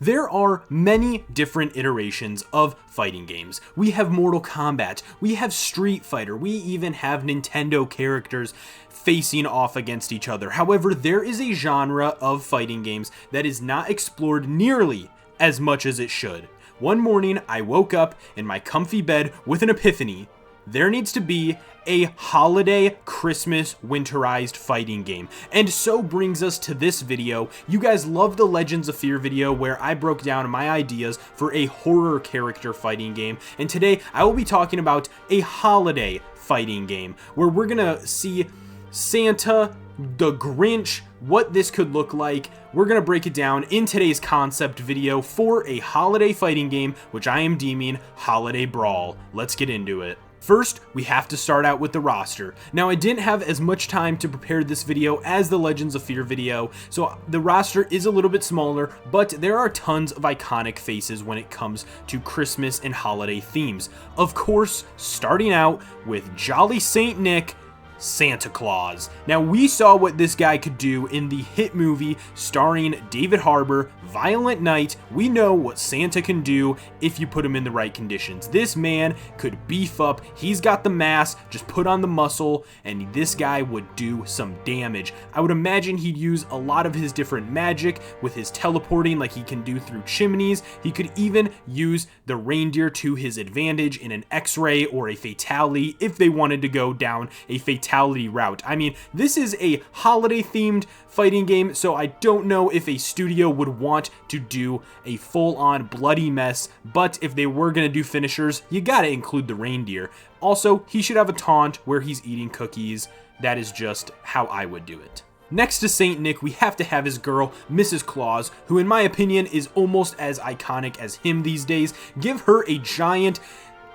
There are many different iterations of fighting games. We have Mortal Kombat, we have Street Fighter, we even have Nintendo characters facing off against each other. However, there is a genre of fighting games that is not explored nearly as much as it should. One morning, I woke up in my comfy bed with an epiphany. There needs to be a holiday Christmas winterized fighting game. And so brings us to this video. You guys love the Legends of Fear video where I broke down my ideas for a horror character fighting game. And today I will be talking about a holiday fighting game where we're gonna see Santa, the Grinch, what this could look like. We're gonna break it down in today's concept video for a holiday fighting game, which I am deeming Holiday Brawl. Let's get into it. First, we have to start out with the roster. Now, I didn't have as much time to prepare this video as the Legends of Fear video, so the roster is a little bit smaller, but there are tons of iconic faces when it comes to Christmas and holiday themes. Of course, starting out with Jolly Saint Nick, Santa Claus. Now, we saw what this guy could do in the hit movie starring David Harbour, Violent Night. We know what Santa can do if you put him in the right conditions. This man could beef up. He's got the mass, just put on the muscle, and this guy would do some damage. I would imagine he'd use a lot of his different magic with his teleporting like he can do through chimneys. He could even use the reindeer to his advantage in an X-ray or a fatality if they wanted to go down a fatality route. I mean, this is a holiday themed fighting game, so I don't know if a studio would want to do a full-on bloody mess, but if they were going to do finishers, you gotta include the reindeer. Also, he should have a taunt where he's eating cookies. That is just how I would do it. Next to Saint Nick, we have to have his girl, Mrs. Claus, who in my opinion is almost as iconic as him these days. Give her a giant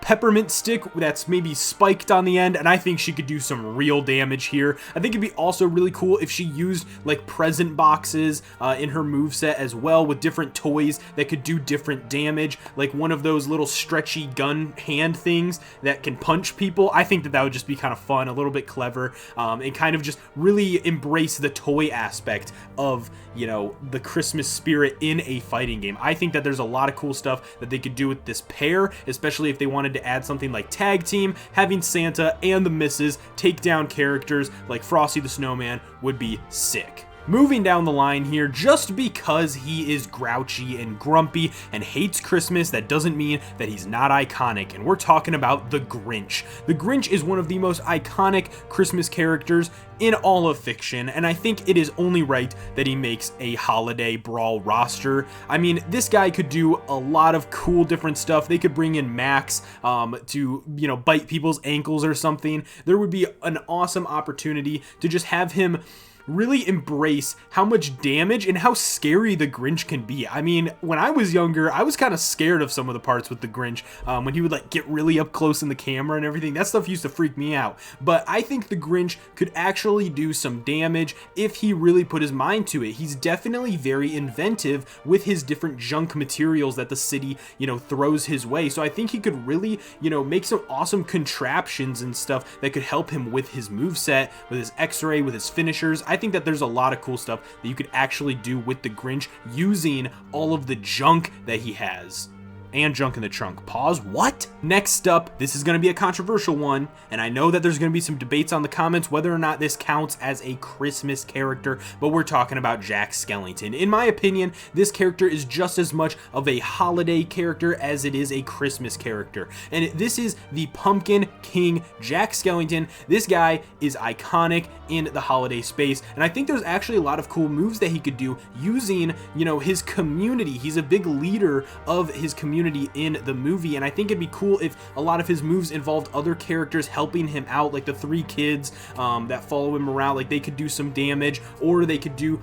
peppermint stick that's maybe spiked on the end, and I think she could do some real damage here. I think it'd be also really cool if she used like present boxes in her moveset as well, with different toys that could do different damage, like one of those little stretchy gun hand things that can punch people. I think that would just be kind of fun, a little bit clever, and kind of just really embrace the toy aspect of, you know, the Christmas spirit in a fighting game. I think that there's a lot of cool stuff that they could do with this pair, especially if they wanted to add something like tag team. Having Santa and the Misses take down characters like Frosty the Snowman would be sick. Moving down the line here, just because he is grouchy and grumpy and hates Christmas, that doesn't mean that he's not iconic, and we're talking about the Grinch. The Grinch is one of the most iconic Christmas characters in all of fiction, and I think it is only right that he makes a Holiday Brawl roster. I mean, this guy could do a lot of cool different stuff. They could bring in Max to, you know, bite people's ankles or something. There would be an awesome opportunity to just have him really embrace how much damage and how scary the Grinch can be. I mean, when I was younger, I was kind of scared of some of the parts with the Grinch, when he would like get really up close in the camera and everything. That stuff used to freak me out. But I think the Grinch could actually do some damage if he really put his mind to it. He's definitely very inventive with his different junk materials that the city, you know, throws his way. So I think he could really, you know, make some awesome contraptions and stuff that could help him with his moveset, with his X-ray, with his finishers. I think that there's a lot of cool stuff that you could actually do with the Grinch using all of the junk that he has. And junk in the trunk. Pause. What? Next up, this is going to be a controversial one, and I know that there's going to be some debates on the comments whether or not this counts as a Christmas character, but we're talking about Jack Skellington. In my opinion, this character is just as much of a holiday character as it is a Christmas character, and this is the Pumpkin King, Jack Skellington. This guy is iconic in the holiday space, and I think there's actually a lot of cool moves that he could do using, you know, his community. He's a big leader of his community in the movie, and I think it'd be cool if a lot of his moves involved other characters helping him out, like the three kids that follow him around. Like, they could do some damage, or they could do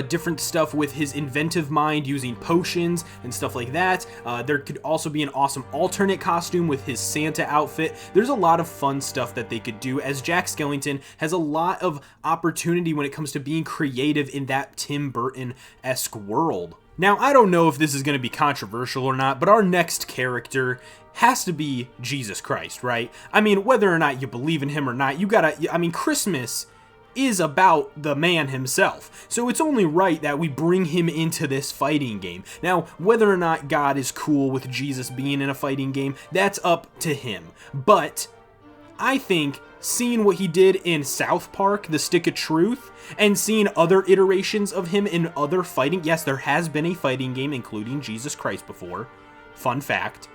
different stuff with his inventive mind using potions and stuff like that. There could also be an awesome alternate costume with his Santa outfit. There's a lot of fun stuff that they could do, as Jack Skellington has a lot of opportunity when it comes to being creative in that Tim Burton-esque world. Now, I don't know if this is going to be controversial or not, but our next character has to be Jesus Christ, right? I mean, whether or not you believe in him or not, you gotta, I mean, Christmas is about the man himself. So it's only right that we bring him into this fighting game. Now, whether or not God is cool with Jesus being in a fighting game, that's up to him. But I think seeing what he did in South Park, The Stick of Truth, and seeing other iterations of him in other fighting... Yes, there has been a fighting game including Jesus Christ before. Fun fact.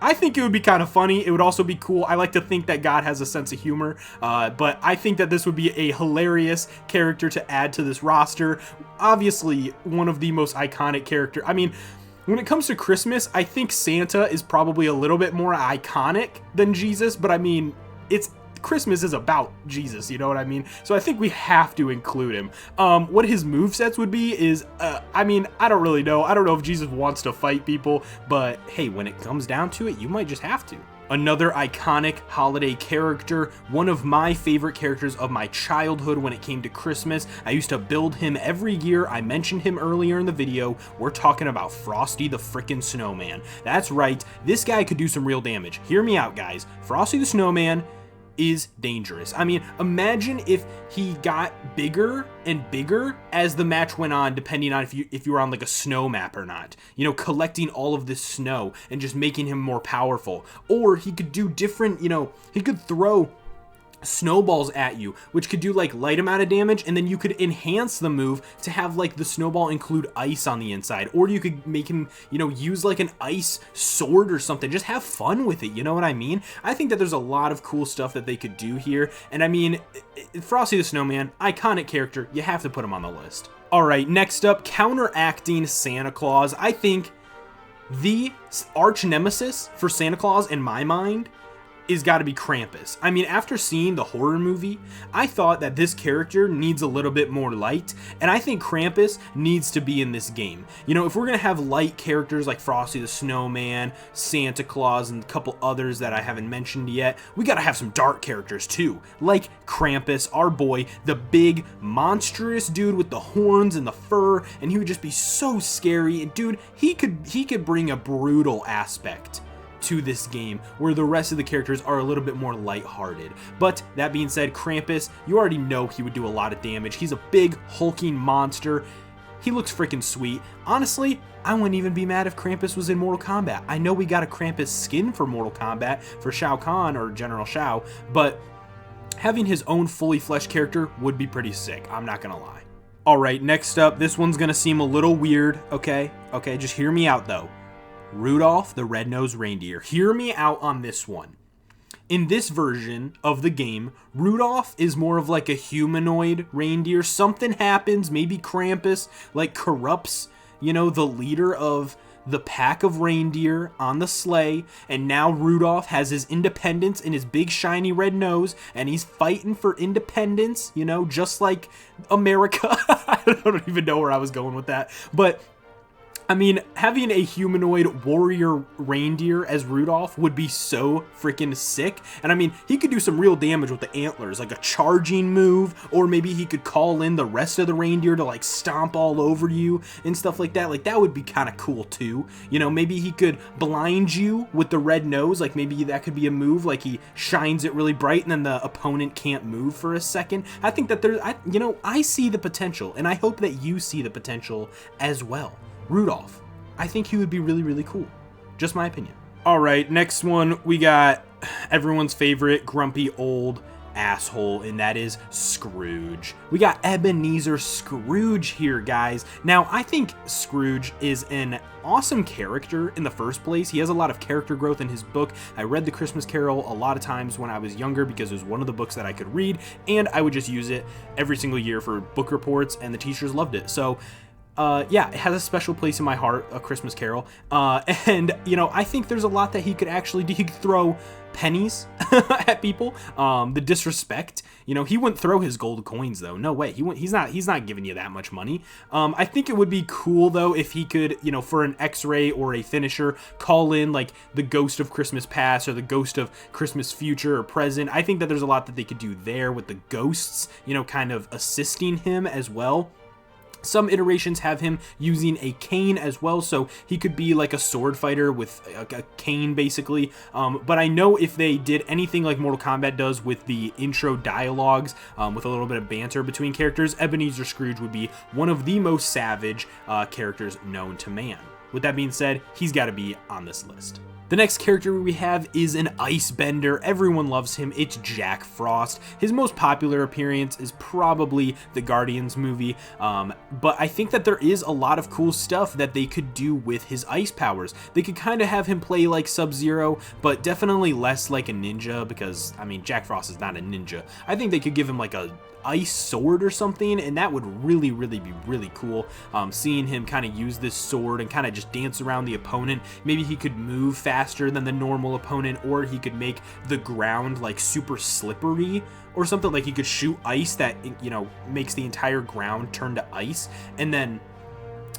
I think it would be kind of funny. It would also be cool. I like to think that God has a sense of humor, but I think that this would be a hilarious character to add to this roster. Obviously, one of the most iconic characters. I mean, when it comes to Christmas, I think Santa is probably a little bit more iconic than Jesus, but I mean, Christmas is about Jesus, you know what I mean? So I think we have to include him. What his movesets would be is, I mean, I don't really know. I don't know if Jesus wants to fight people, but hey, when it comes down to it, you might just have to. Another iconic holiday character, one of my favorite characters of my childhood when it came to Christmas. I used to build him every year. I mentioned him earlier in the video. We're talking about Frosty the frickin' Snowman. That's right, this guy could do some real damage. Hear me out, guys. Frosty the Snowman is dangerous. I mean, imagine if he got bigger and bigger as the match went on, depending on if you were on like a snow map or not. You know, collecting all of this snow and just making him more powerful. Or he could do different, you know, he could throw snowballs at you, which could do like light amount of damage, and then you could enhance the move to have like the snowball include ice on the inside, or you could make him, you know, use like an ice sword or something. Just have fun with it, you know what I mean? I think that there's a lot of cool stuff that they could do here, and I mean, Frosty the Snowman, iconic character, you have to put him on the list. Alright, next up, counteracting Santa Claus. I think the arch nemesis for Santa Claus in my mind is got to be Krampus. I mean, after seeing the horror movie, I thought that this character needs a little bit more light, and I think Krampus needs to be in this game. You know, if we're going to have light characters like Frosty the Snowman, Santa Claus, and a couple others that I haven't mentioned yet, we got to have some dark characters too, like Krampus, our boy, the big, monstrous dude with the horns and the fur, and he would just be so scary, and dude, he could bring a brutal aspect to this game where the rest of the characters are a little bit more lighthearted. But that being said, Krampus, you already know he would do a lot of damage. He's a big hulking monster. He looks freaking sweet. Honestly, I wouldn't even be mad if Krampus was in Mortal Kombat. I know we got a Krampus skin for Mortal Kombat for Shao Kahn or General Shao, but having his own fully fleshed character would be pretty sick. I'm not gonna lie. Alright, next up, this one's gonna seem a little weird, okay? Okay, just hear me out though. Rudolph the Red-Nosed Reindeer. Hear me out on this one. In this version of the game, Rudolph is more of like a humanoid reindeer. Something happens, maybe Krampus like corrupts, you know, the leader of the pack of reindeer on the sleigh, and now Rudolph has his independence in his big shiny red nose, and he's fighting for independence, you know, just like America. I don't even know where I was going with that, but I mean, having a humanoid warrior reindeer as Rudolph would be so freaking sick. And I mean, he could do some real damage with the antlers, like a charging move, or maybe he could call in the rest of the reindeer to like stomp all over you and stuff like that. Like that would be kind of cool too. You know, maybe he could blind you with the red nose. Like maybe that could be a move, like he shines it really bright and then the opponent can't move for a second. I think that I see the potential, and I hope that you see the potential as well. Rudolph. I think he would be really, really cool. Just my opinion. Alright, next one, we got everyone's favorite grumpy old asshole, and that is Scrooge. We got Ebenezer Scrooge here, guys. Now, I think Scrooge is an awesome character in the first place. He has a lot of character growth in his book. I read The Christmas Carol a lot of times when I was younger because it was one of the books that I could read, and I would just use it every single year for book reports, and the teachers loved it. So yeah, it has a special place in my heart, A Christmas Carol. And, you know, I think there's a lot that he could actually do. He could throw pennies at people. The disrespect, you know, he wouldn't throw his gold coins though. No way. He's not giving you that much money. I think it would be cool though if he could, you know, for an X-ray or a finisher, call in like the ghost of Christmas past or the ghost of Christmas future or present. I think that there's a lot that they could do there with the ghosts, you know, kind of assisting him as well. Some iterations have him using a cane as well, so he could be like a sword fighter with a cane, basically. But I know if they did anything like Mortal Kombat does with the intro dialogues, with a little bit of banter between characters, Ebenezer Scrooge would be one of the most savage characters known to man. With that being said, he's got to be on this list. The next character we have is an ice bender. Everyone loves him. It's Jack Frost. His most popular appearance is probably the Guardians movie, but I think that there is a lot of cool stuff that they could do with his ice powers. They could kind of have him play like Sub-Zero, but definitely less like a ninja, because, I mean, Jack Frost is not a ninja. I think they could give him like a ice sword or something, and that would really be really cool. Seeing him kind of use this sword and kind of just dance around the opponent. Maybe he could move faster than the normal opponent, or he could make the ground like super slippery or something. Like he could shoot ice that, you know, makes the entire ground turn to ice, and then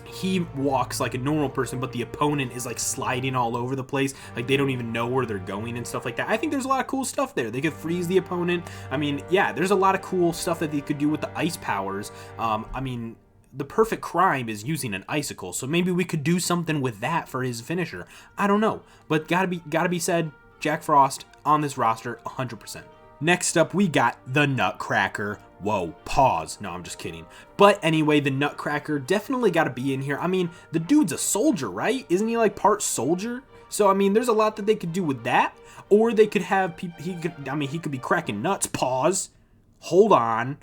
he walks like a normal person, but the opponent is like sliding all over the place. Like they don't even know where they're going and stuff like that. I think there's a lot of cool stuff there. They could freeze the opponent. I mean, yeah, there's a lot of cool stuff that they could do with the ice powers. I mean, the perfect crime is using an icicle, so maybe we could do something with that for his finisher. I don't know, but gotta be said, Jack Frost on this roster 100%. Next up, we got the Nutcracker. Whoa, pause. No, I'm just kidding. But anyway, the Nutcracker definitely got to be in here. I mean, the dude's a soldier, right? Isn't he like part soldier? So, I mean, there's a lot that they could do with that. Or they could have people, he could be cracking nuts. Pause. Hold on.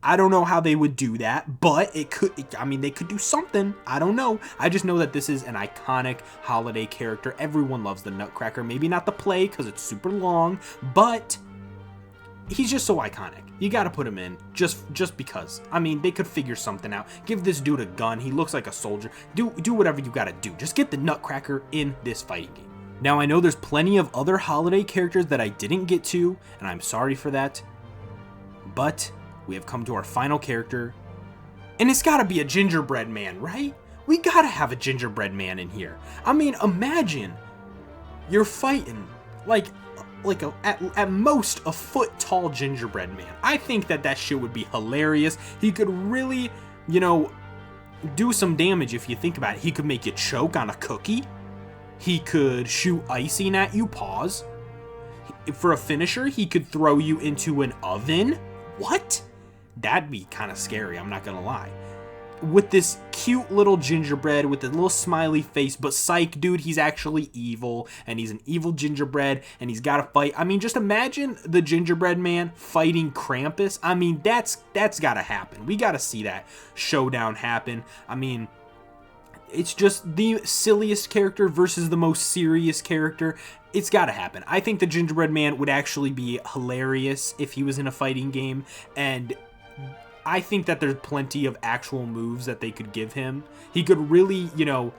I don't know how they would do that, but it could, I mean, they could do something. I don't know. I just know that this is an iconic holiday character. Everyone loves the Nutcracker. Maybe not the play because it's super long, but he's just so iconic. You got to put him in just because. I mean, they could figure something out. Give this dude a gun. He looks like a soldier. Do whatever you got to do. Just get the Nutcracker in this fighting game. Now, I know there's plenty of other holiday characters that I didn't get to, and I'm sorry for that, but we have come to our final character, and it's gotta be a gingerbread man, right? We gotta have a gingerbread man in here. I mean, imagine you're fighting like at most a foot tall gingerbread man. I think that shit would be hilarious. He could really, you know, do some damage if you think about it. He could make you choke on a cookie. He could shoot icing at you, pause. For a finisher, he could throw you into an oven. What? That'd be kind of scary, I'm not gonna lie. With this cute little gingerbread with a little smiley face, but psych, dude, he's actually evil, and he's an evil gingerbread, and he's gotta fight. I mean, just imagine the gingerbread man fighting Krampus. I mean, that's gotta happen. We gotta see that showdown happen. I mean, it's just the silliest character versus the most serious character. It's gotta happen. I think the gingerbread man would actually be hilarious if he was in a fighting game, and I think that there's plenty of actual moves that they could give him. He could really, you know,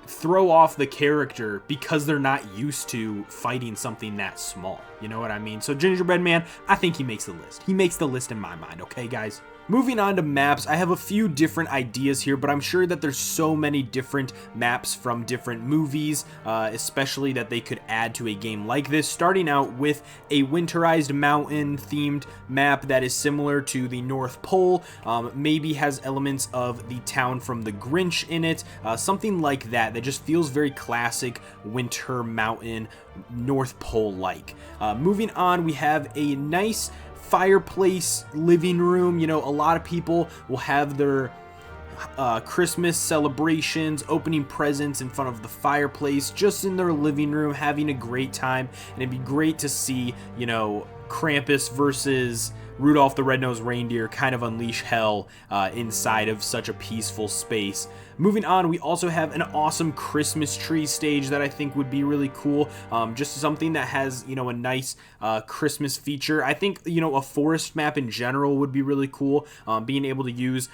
throw off the character because they're not used to fighting something that small. You know what I mean? So Gingerbread Man, I think he makes the list. He makes the list in my mind, okay, guys? Moving on to maps, I have a few different ideas here, but I'm sure that there's so many different maps from different movies, especially that they could add to a game like this, starting out with a winterized mountain-themed map that is similar to the North Pole, maybe has elements of the town from The Grinch in it, something like that just feels very classic winter mountain, North Pole-like. Moving on, we have a nice fireplace living room. You know, a lot of people will have their Christmas celebrations, opening presents in front of the fireplace, just in their living room, having a great time. And it'd be great to see, you know, Krampus versus Rudolph the Red-Nosed Reindeer kind of unleash hell inside of such a peaceful space. Moving on, we also have an awesome Christmas tree stage that I think would be really cool. Just something that has, you know, a nice Christmas feature. I think, you know, a forest map in general would be really cool. Being able to use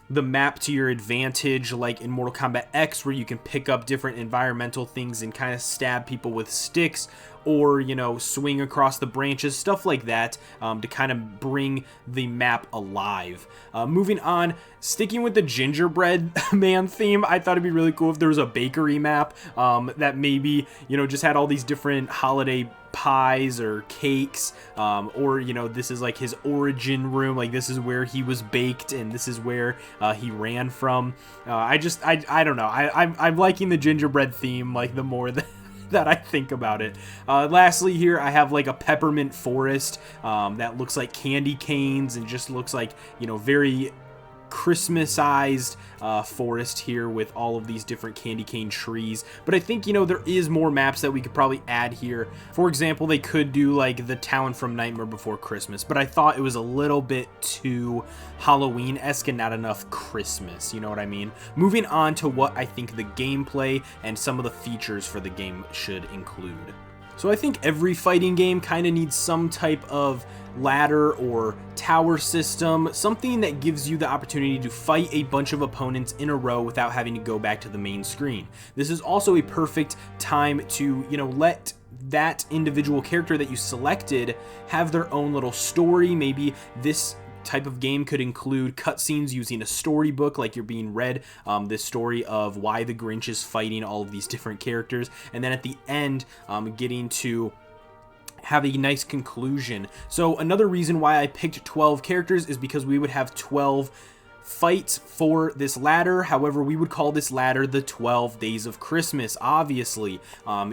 the map to your advantage, like in Mortal Kombat X, where you can pick up different environmental things and kind of stab people with sticks, or, you know, swing across the branches, stuff like that, to kind of bring the map alive. Moving on, sticking with the gingerbread man theme, I thought it'd be really cool if there was a bakery map that maybe, you know, just had all these different holiday pies or cakes, or you know, this is like his origin room, like this is where he was baked and this is where he ran from. I don't know, I'm liking the gingerbread theme like the more that I think about it. Lastly here, I have like a peppermint forest that looks like candy canes and just looks like, you know, very Christmasized forest here with all of these different candy cane trees. But I think, you know, there is more maps that we could probably add here. For example, they could do like the town from Nightmare Before Christmas, but I thought it was a little bit too Halloween-esque and not enough Christmas, you know what I mean? Moving on to what I think the gameplay and some of the features for the game should include. So I think every fighting game kind of needs some type of ladder or tower system, something that gives you the opportunity to fight a bunch of opponents in a row without having to go back to the main screen. This is also a perfect time to, you know, let that individual character that you selected have their own little story. Maybe this type of game could include cutscenes using a storybook, like you're being read this story of why the Grinch is fighting all of these different characters, and then at the end getting to have a nice conclusion. So another reason why I picked 12 characters is because we would have 12 fights for this ladder. However, we would call this ladder the 12 Days of Christmas, obviously,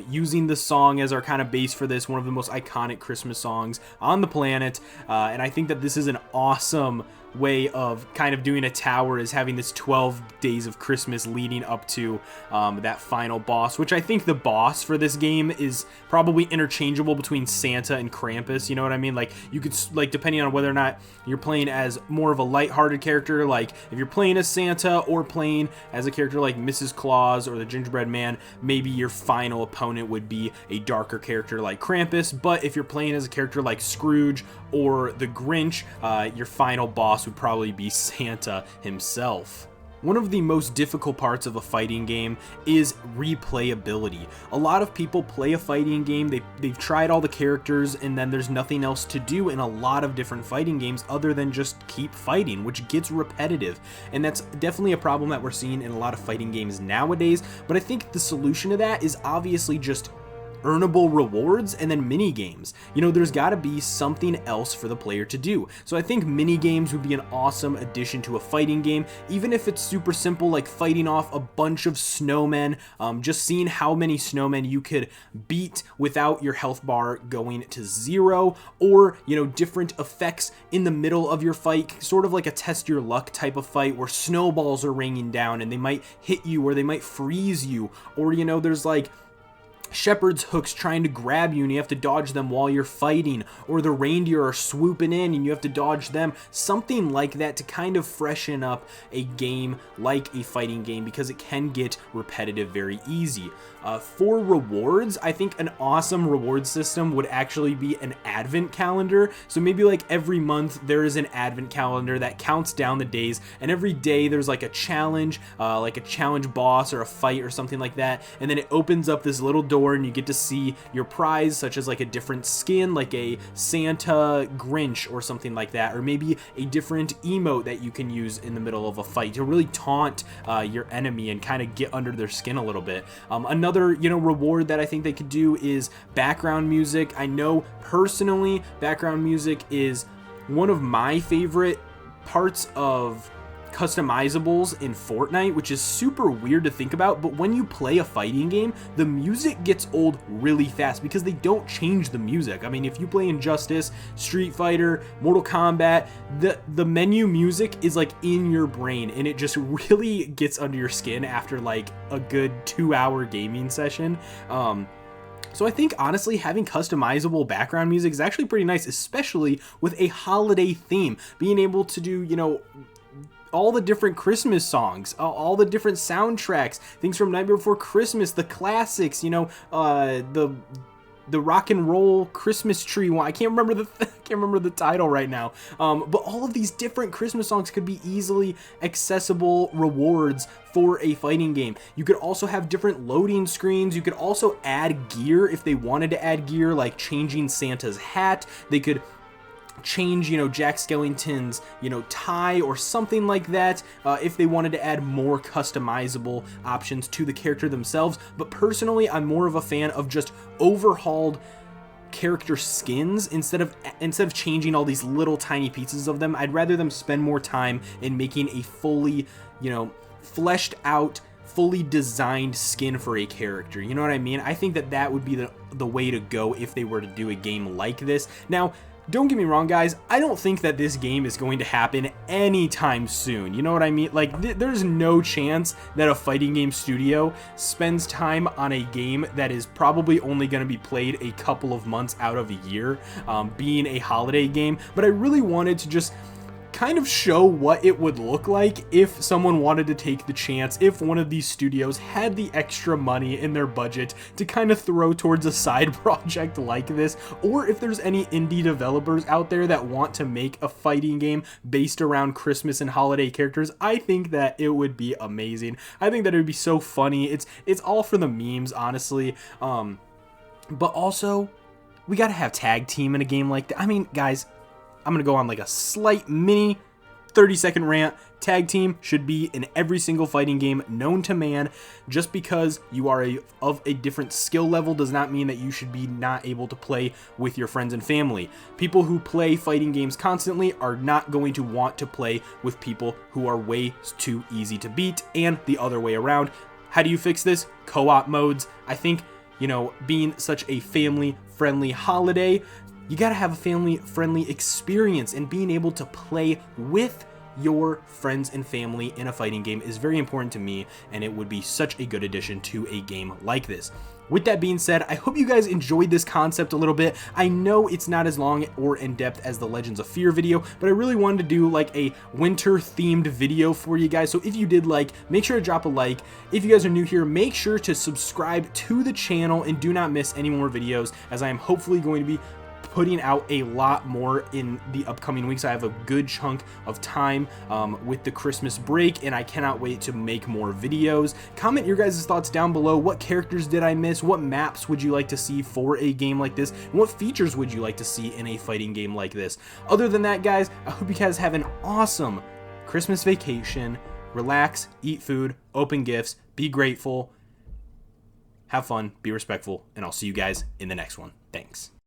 using the song as our kind of base for this, one of the most iconic Christmas songs on the planet. And I think that this is an awesome way of kind of doing a tower, is having this 12 days of Christmas leading up to that final boss, which I think the boss for this game is probably interchangeable between Santa and Krampus, you know what I mean? Like, you could, like, depending on whether or not you're playing as more of a lighthearted character, like if you're playing as Santa or playing as a character like Mrs. Claus or the Gingerbread Man, maybe your final opponent would be a darker character like Krampus. But if you're playing as a character like Scrooge or the Grinch, your final boss would probably be Santa himself. One of the most difficult parts of a fighting game is replayability. A lot of people play a fighting game, they've tried all the characters, and then there's nothing else to do in a lot of different fighting games other than just keep fighting, which gets repetitive. And that's definitely a problem that we're seeing in a lot of fighting games nowadays. But I think the solution to that is obviously just earnable rewards and then mini games. You know, there's got to be something else for the player to do. So I think mini games would be an awesome addition to a fighting game, even if it's super simple, like fighting off a bunch of snowmen, just seeing how many snowmen you could beat without your health bar going to 0, or, you know, different effects in the middle of your fight, sort of like a test your luck type of fight where snowballs are raining down and they might hit you or they might freeze you, or, you know, there's like shepherd's hooks trying to grab you and you have to dodge them while you're fighting, or the reindeer are swooping in and you have to dodge them. Something like that to kind of freshen up a game like a fighting game, because it can get repetitive very easy. For rewards, I think an awesome reward system would actually be an advent calendar. So maybe like every month there is an advent calendar that counts down the days, and every day there's like a challenge boss or a fight or something like that, and then it opens up this little door and you get to see your prize, such as like a different skin, like a Santa Grinch or something like that, or maybe a different emote that you can use in the middle of a fight to really taunt your enemy and kind of get under their skin a little bit. Another, you know, reward that I think they could do is background music. I know personally background music is one of my favorite parts of customizables in Fortnite, which is super weird to think about, but when you play a fighting game, the music gets old really fast because they don't change the music. I mean, if you play Injustice, Street Fighter, Mortal Kombat, the menu music is like in your brain, and it just really gets under your skin after like a good 2-hour gaming session. So I think honestly having customizable background music is actually pretty nice, especially with a holiday theme. Being able to do, you know, all the different Christmas songs, all the different soundtracks, things from Nightmare Before Christmas, the classics, you know, the rock and roll Christmas tree one. I can't remember the title right now. But all of these different Christmas songs could be easily accessible rewards for a fighting game. You could also have different loading screens. You could also add gear if they wanted to add gear, like changing Santa's hat. They could change, you know, Jack Skellington's, you know, tie or something like that, if they wanted to add more customizable options to the character themselves. But personally, I'm more of a fan of just overhauled character skins instead of changing all these little tiny pieces of them. I'd rather them spend more time in making a fully, fleshed out, fully designed skin for a character. You know what I mean? I think that would be the way to go if they were to do a game like this. Now, don't get me wrong, guys, I don't think that this game is going to happen anytime soon. You know what I mean? Like, there's no chance that a fighting game studio spends time on a game that is probably only going to be played a couple of months out of a year, being a holiday game. But I really wanted to just kind of show what it would look like if someone wanted to take the chance, if one of these studios had the extra money in their budget to kind of throw towards a side project like this, or if there's any indie developers out there that want to make a fighting game based around Christmas and holiday characters. I think that it would be amazing. I think that it would be so funny. It's all for the memes, honestly. But also, we gotta have tag team in a game like that. I mean, guys, I'm going to go on like a slight mini 30-second rant. Tag team should be in every single fighting game known to man. Just because you are of a different skill level does not mean that you should be not able to play with your friends and family. People who play fighting games constantly are not going to want to play with people who are way too easy to beat, and the other way around. How do you fix this? Co-op modes. I think, being such a family-friendly holiday, you gotta have a family-friendly experience, and being able to play with your friends and family in a fighting game is very important to me, and it would be such a good addition to a game like this. With that being said, I hope you guys enjoyed this concept a little bit. I know it's not as long or in-depth as the Legends of Fear video, but I really wanted to do like a winter-themed video for you guys. So if you did like, make sure to drop a like. If you guys are new here, make sure to subscribe to the channel and do not miss any more videos, as I am hopefully going to be putting out a lot more in the upcoming weeks. I have a good chunk of time with the Christmas break, and I cannot wait to make more videos. Comment your guys' thoughts down below. What characters did I miss? What maps would you like to see for a game like this? And what features would you like to see in a fighting game like this? Other than that, guys, I hope you guys have an awesome Christmas vacation. Relax, eat food, open gifts, be grateful, have fun, be respectful, and I'll see you guys in the next one. Thanks.